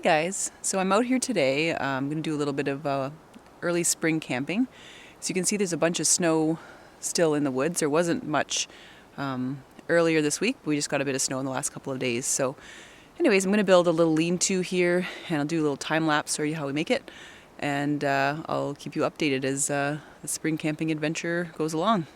guys, so I'm out here today. I'm going to do a little bit of early spring camping. So you can see there's a bunch of snow still in the woods. There wasn't much earlier this week, but we just got a bit of snow in the last couple of days. So anyways, I'm going to build a little lean-to here, and I'll do a little time lapse, show you how we make it, and I'll keep you updated as the spring camping adventure goes along.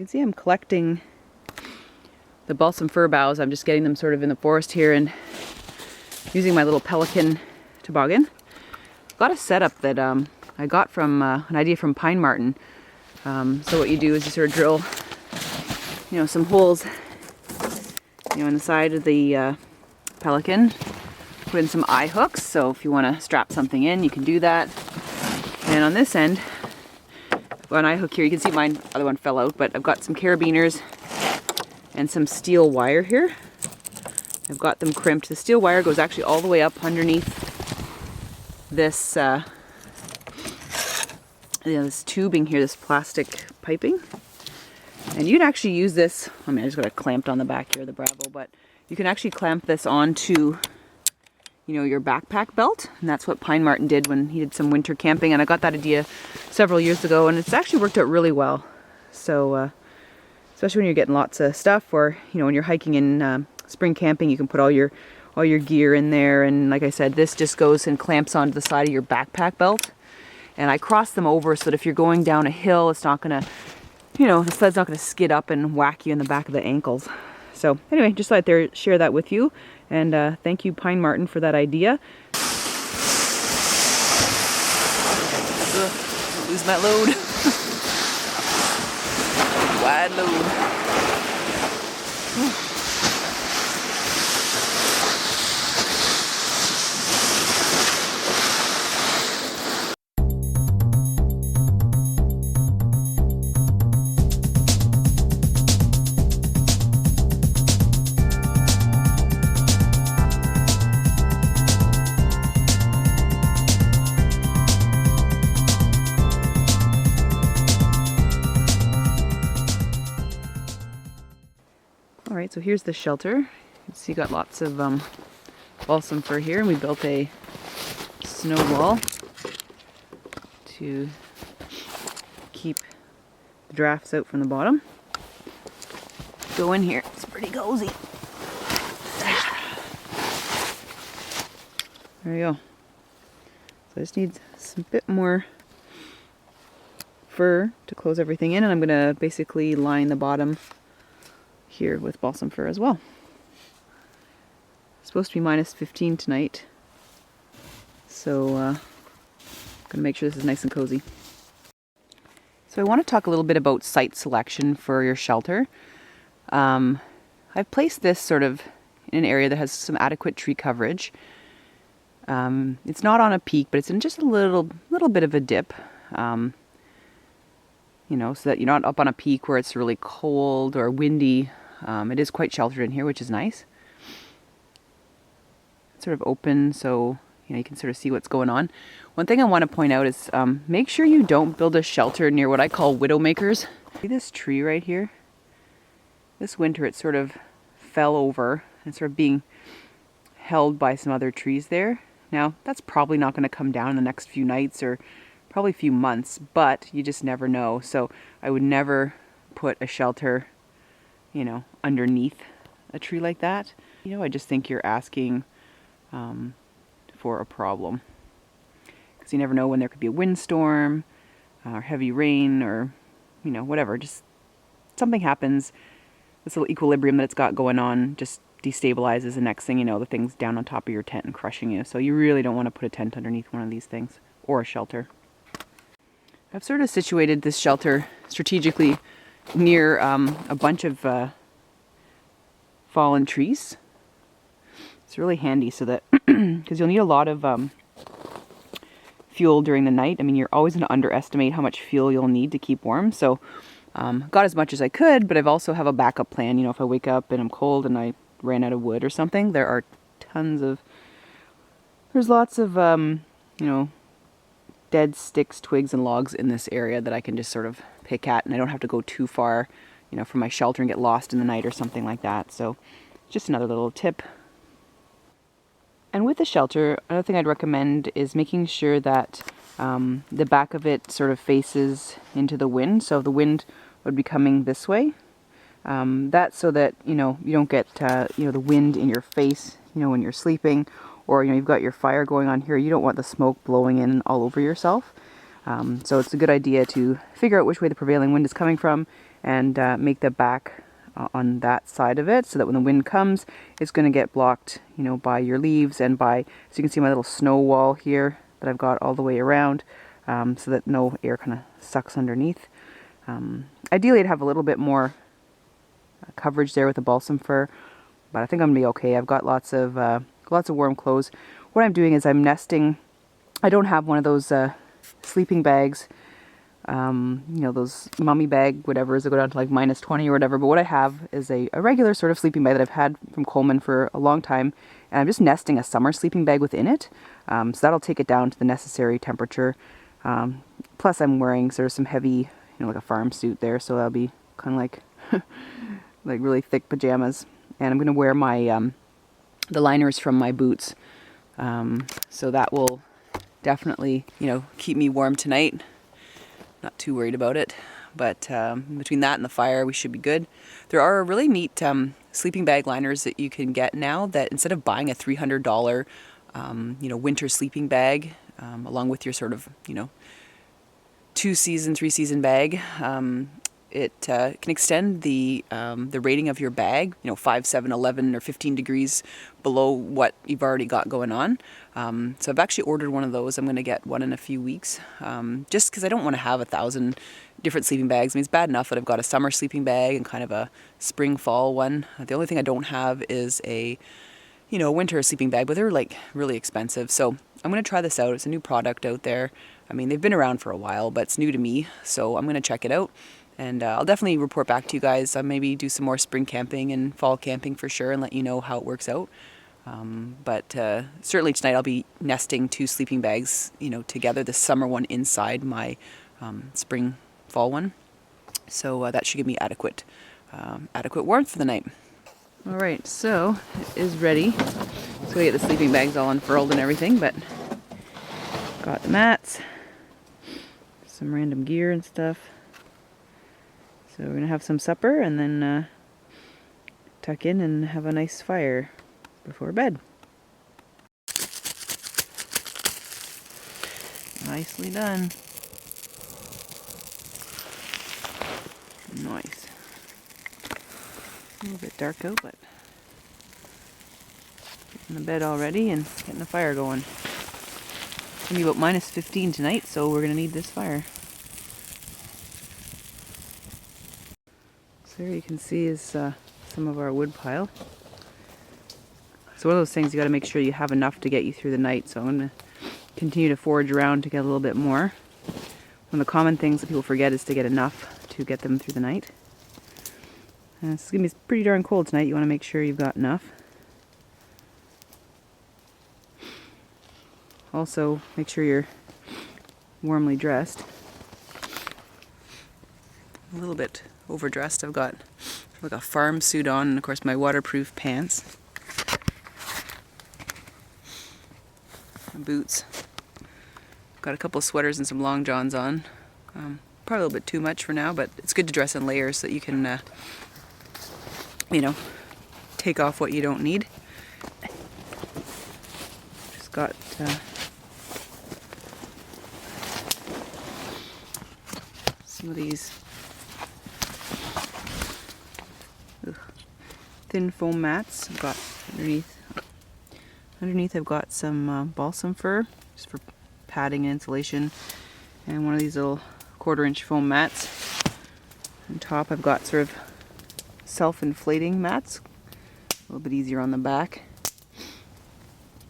See, I'm collecting the balsam fir boughs. I'm just getting them sort of in the forest here and using my little pelican toboggan. Got a setup that I got from an idea from PineMartyn. So what you do is you sort of drill, some holes, in the side of the pelican. Put in some eye hooks. So if you want to strap something in, you can do that. And on this end, an eye hook here. You can see mine, other one fell out, but I've got some carabiners and some steel wire here. I've got them crimped. The steel wire goes actually all the way up underneath this this tubing here, this plastic piping. And you can actually use this, I just got it clamped on the back here, the Bravo, but you can actually clamp this onto your backpack belt, and that's what PineMartyn did when he did some winter camping, and I got that idea several years ago, and it's actually worked out really well. So especially when you're getting lots of stuff, or when you're hiking in spring camping, you can put all your gear in there. And like I said, this just goes and clamps onto the side of your backpack belt, and I cross them over so that if you're going down a hill, it's not gonna, the sled's not gonna skid up and whack you in the back of the ankles. So anyway, just thought I'd share that with you. And thank you, PineMartyn, for that idea. Don't lose my load. Wide load. Alright, so here's the shelter. You can see got lots of balsam fir here, and we built a snow wall to keep the drafts out from the bottom. Go in here, it's pretty cozy. There we go. So I just need some bit more fir to close everything in, and I'm going to basically line the bottom here with balsam fir as well. It's supposed to be -15 tonight, so I'm gonna make sure this is nice and cozy. So I want to talk a little bit about site selection for your shelter. I've placed this sort of in an area that has some adequate tree coverage. It's not on a peak, but it's in just a little bit of a dip. So that you're not up on a peak where it's really cold or windy. It is quite sheltered in here, which is nice. It's sort of open, so you can sort of see what's going on. One thing I want to point out is make sure you don't build a shelter near what I call widowmakers. See this tree right here? This winter it sort of fell over and sort of being held by some other trees there. Now that's probably not going to come down in the next few nights or probably a few months, but you just never know. So I would never put a shelter underneath a tree like that. I just think you're asking for a problem, because you never know when there could be a windstorm or heavy rain or whatever. Just something happens, this little equilibrium that it's got going on just destabilizes, the next thing you know, the thing's down on top of your tent and crushing you. So you really don't want to put a tent underneath one of these things, or a shelter. I've sort of situated this shelter strategically near a bunch of fallen trees. It's really handy so that, because you'll need a lot of fuel during the night. I mean, you're always going to underestimate how much fuel you'll need to keep warm. So got as much as I could, but I've also have a backup plan. If I wake up and I'm cold and I ran out of wood or something, there are tons of There's lots of, you know, dead sticks, twigs, and logs in this area that I can just sort of pick at, and I don't have to go too far, you know, from my shelter and get lost in the night or something like that. So just another little tip. And with the shelter, another thing I'd recommend is making sure that the back of it sort of faces into the wind. So the wind would be coming this way. That's so that, you know, you don't get, you know, the wind in your face, you know, when you're sleeping, or, you know, you've got your fire going on here. You don't want the smoke blowing in all over yourself. So it's a good idea to figure out which way the prevailing wind is coming from and make the back on that side of it, so that when the wind comes, it's going to get blocked, you know, by your leaves and by, so you can see my little snow wall here that I've got all the way around, so that no air kind of sucks underneath. Ideally, I'd have a little bit more coverage there with the balsam fir, but I think I'm gonna be okay. I've got lots of warm clothes. What I'm doing is I'm nesting. I don't have one of those sleeping bags. You know, those mummy bag, whatever, that go down to like -20 or whatever. But what I have is a regular sort of sleeping bag that I've had from Coleman for a long time. And I'm just nesting a summer sleeping bag within it. So that'll take it down to the necessary temperature. Plus I'm wearing sort of some heavy, you know, like a farm suit there. So that'll be kind of like, like really thick pajamas. And I'm going to wear my, the liners from my boots. So that will definitely, you know, keep me warm tonight. Not too worried about it, but between that and the fire, we should be good. There are really neat sleeping bag liners that you can get now, that instead of buying a $300, you know, winter sleeping bag, along with your sort of, you know, 2-season, 3-season bag, it can extend the rating of your bag, you know, 5, 7, 11, or 15 degrees below what you've already got going on. So I've actually ordered one of those. I'm going to get one in a few weeks, just because I don't want to have 1,000 different sleeping bags. I mean, it's bad enough that I've got a summer sleeping bag and kind of a spring-fall one. The only thing I don't have is a, you know, winter sleeping bag, but they're like really expensive. So I'm going to try this out. It's a new product out there. I mean, they've been around for a while, but it's new to me. So I'm going to check it out. And I'll definitely report back to you guys. I'll maybe do some more spring camping and fall camping for sure, and let you know how it works out. But certainly tonight I'll be nesting 2 sleeping bags, you know, together. The summer one inside my spring fall one. So that should give me adequate warmth for the night. All right, so it is ready. So we get the sleeping bags all unfurled and everything, but got the mats, some random gear and stuff. So we're going to have some supper and then tuck in and have a nice fire before bed. Nicely done. Nice. A little bit dark out, but getting the bed all ready and getting the fire going. It's going to be about -15 tonight, so we're going to need this fire. So there you can see is some of our wood pile. So one of those things, you got to make sure you have enough to get you through the night. So I'm going to continue to forage around to get a little bit more. One of the common things that people forget is to get enough to get them through the night. It's going to be pretty darn cold tonight. You want to make sure you've got enough. Also, make sure you're warmly dressed. A little bit overdressed. I've got like a farm suit on, and of course my waterproof pants. My boots. Got a couple of sweaters and some long johns on. Probably a little bit too much for now, but it's good to dress in layers so that you can, you know, take off what you don't need. Just got some of these thin foam mats. I've got underneath I've got some balsam fir, just for padding and insulation, and one of these little 1/4-inch foam mats. On top I've got sort of self-inflating mats, a little bit easier on the back.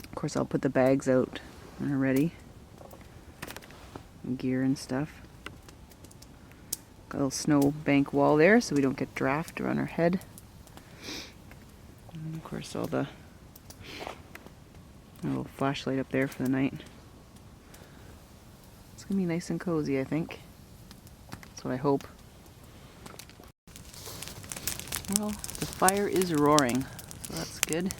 Of course I'll put the bags out when they're ready, and gear and stuff. Got a little snow bank wall there so we don't get draft around our head. And of course all the A little flashlight up there for the night. It's gonna be nice and cozy, I think. That's what I hope. Well, the fire is roaring, so that's good.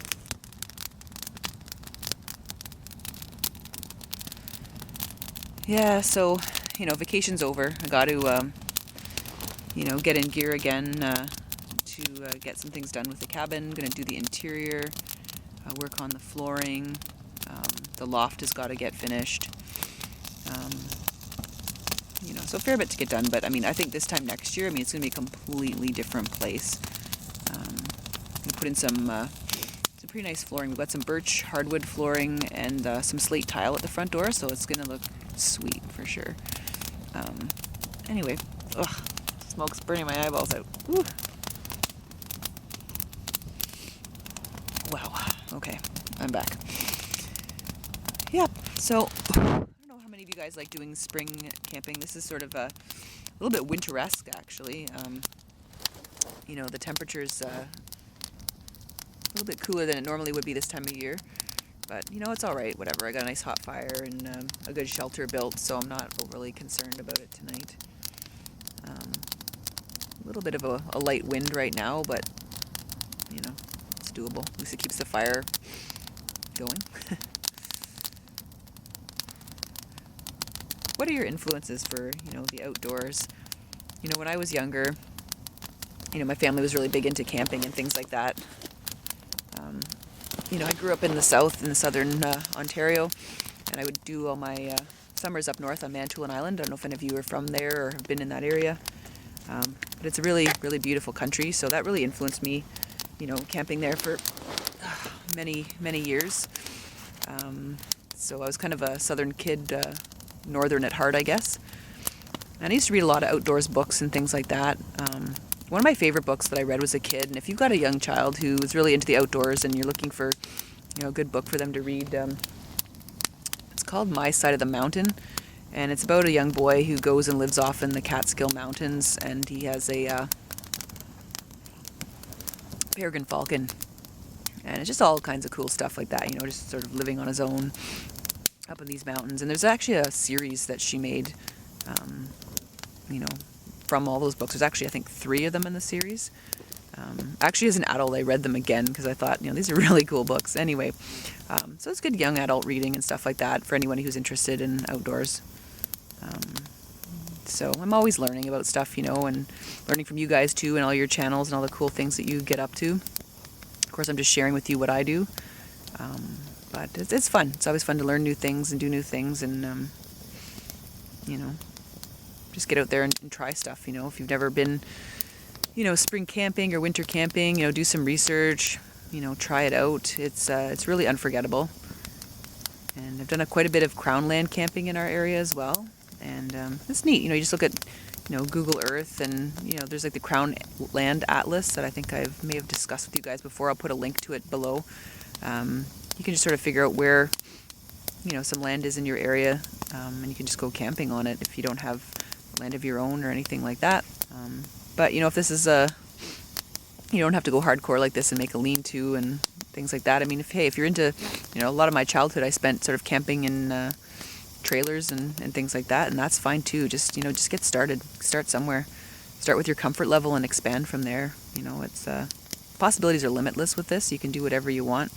Yeah, so, you know, vacation's over. I got to, you know, get in gear again to get some things done with the cabin. Gonna do the interior, work on the flooring. The loft has got to get finished. You know, so a fair bit to get done, but I mean, I think this time next year, I mean, it's gonna be a completely different place. I'm gonna put in some pretty nice flooring. We've got some birch hardwood flooring and some slate tile at the front door, so it's gonna look sweet for sure. Anyway, ugh, smoke's burning my eyeballs out. Whew. Wow. Okay, I'm back. Yeah. So I don't know how many of you guys like doing spring camping. This is sort of a little bit winteresque, actually. You know, the temperature's a little bit cooler than it normally would be this time of year. But, you know, it's all right, whatever. I got a nice hot fire and a good shelter built, so I'm not overly concerned about it tonight. A little bit of a light wind right now, but, you know, it's doable. At least it keeps the fire going. What are your influences for, you know, the outdoors? You know, when I was younger, you know, my family was really big into camping and things like that. You know, I grew up in the south, in the southern Ontario, and I would do all my summers up north on Manitoulin Island. I don't know if any of you are from there or have been in that area. But it's a really, really beautiful country, so that really influenced me, you know, camping there for many, many years. So I was kind of a southern kid, northern at heart, I guess. And I used to read a lot of outdoors books and things like that. One of my favorite books that I read was a kid, and if you've got a young child who is really into the outdoors and you're looking for, you know, a good book for them to read, it's called My Side of the Mountain, and it's about a young boy who goes and lives off in the Catskill Mountains, and he has a peregrine falcon, and it's just all kinds of cool stuff like that, you know, just sort of living on his own up in these mountains. And there's actually a series that she made, you know, from all those books. There's actually, I think, 3 of them in the series. Actually, as an adult, I read them again because I thought, you know, these are really cool books. Anyway, so it's good young adult reading and stuff like that for anyone who's interested in outdoors. So I'm always learning about stuff, you know, and learning from you guys too, and all your channels and all the cool things that you get up to. Of course, I'm just sharing with you what I do. But it's fun. It's always fun to learn new things and do new things, and you know, just get out there and try stuff. You know, if you've never been, you know, spring camping or winter camping, you know, do some research. You know, try it out. It's really unforgettable. And I've done quite a bit of crown land camping in our area as well, and it's neat. You know, you just look at, you know, Google Earth, and you know, there's like the Crown Land Atlas that I think I may have discussed with you guys before. I'll put a link to it below. You can just sort of figure out where, you know, some land is in your area, and you can just go camping on it if you don't have land of your own or anything like that. But you know, if this is you don't have to go hardcore like this and make a lean-to and things like that. I mean, if you're into, you know, a lot of my childhood I spent sort of camping in trailers and things like that, and that's fine too. Just, you know, just get started. Start somewhere. Start with your comfort level and expand from there. You know, it's possibilities are limitless with this. You can do whatever you want.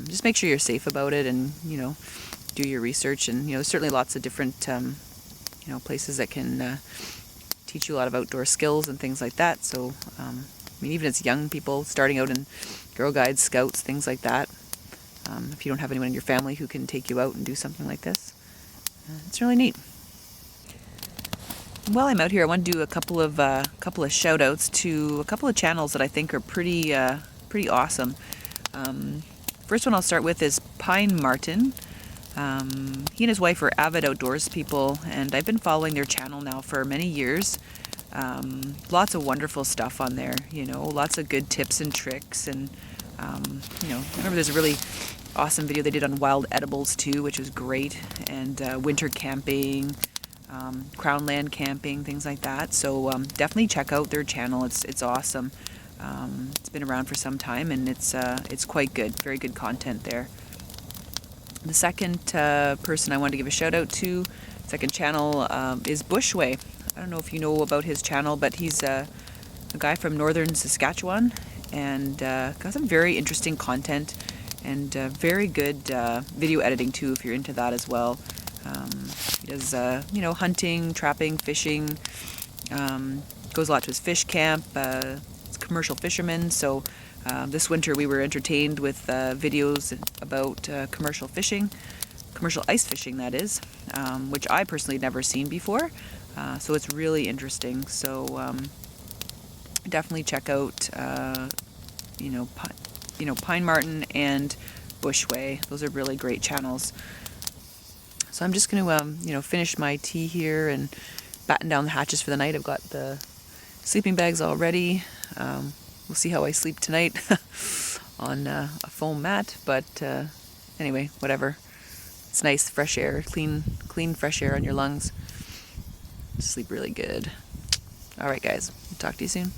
Just make sure you're safe about it, and you know, do your research. And you know, there's certainly lots of different you know, places that can teach you a lot of outdoor skills and things like that. So I mean, even as young people starting out in Girl Guides, Scouts, things like that, if you don't have anyone in your family who can take you out and do something like this, it's really neat. While I'm out here, I want to do a couple of shout outs to a couple of channels that I think are pretty awesome. First one I'll start with is PineMartyn. He and his wife are avid outdoors people, and I've been following their channel now for many years. Lots of wonderful stuff on there, you know, lots of good tips and tricks, and you know, I remember there's a really awesome video they did on wild edibles too, which was great, and winter camping, crown land camping, things like that. So definitely check out their channel. It's awesome. It's been around for some time, and it's quite good. Very good content there. The second person I wanted to give a shout out to, second channel, is Bushway. I don't know if you know about his channel, but he's a guy from northern Saskatchewan, and got some very interesting content and very good video editing too, if you're into that as well. He does you know, hunting, trapping, fishing, goes a lot to his fish camp. He's a commercial fisherman, so this winter we were entertained with videos about commercial fishing, commercial ice fishing that is, which I personally had never seen before, so it's really interesting. So definitely check out you know, PineMartyn and Bushway. Those are really great channels. So I'm just going to you know, finish my tea here and batten down the hatches for the night. I've got the sleeping bags all ready. We'll see how I sleep tonight on a foam mat, but anyway, whatever. It's nice, fresh air, clean fresh air on your lungs. Sleep really good. All right, guys, talk to you soon.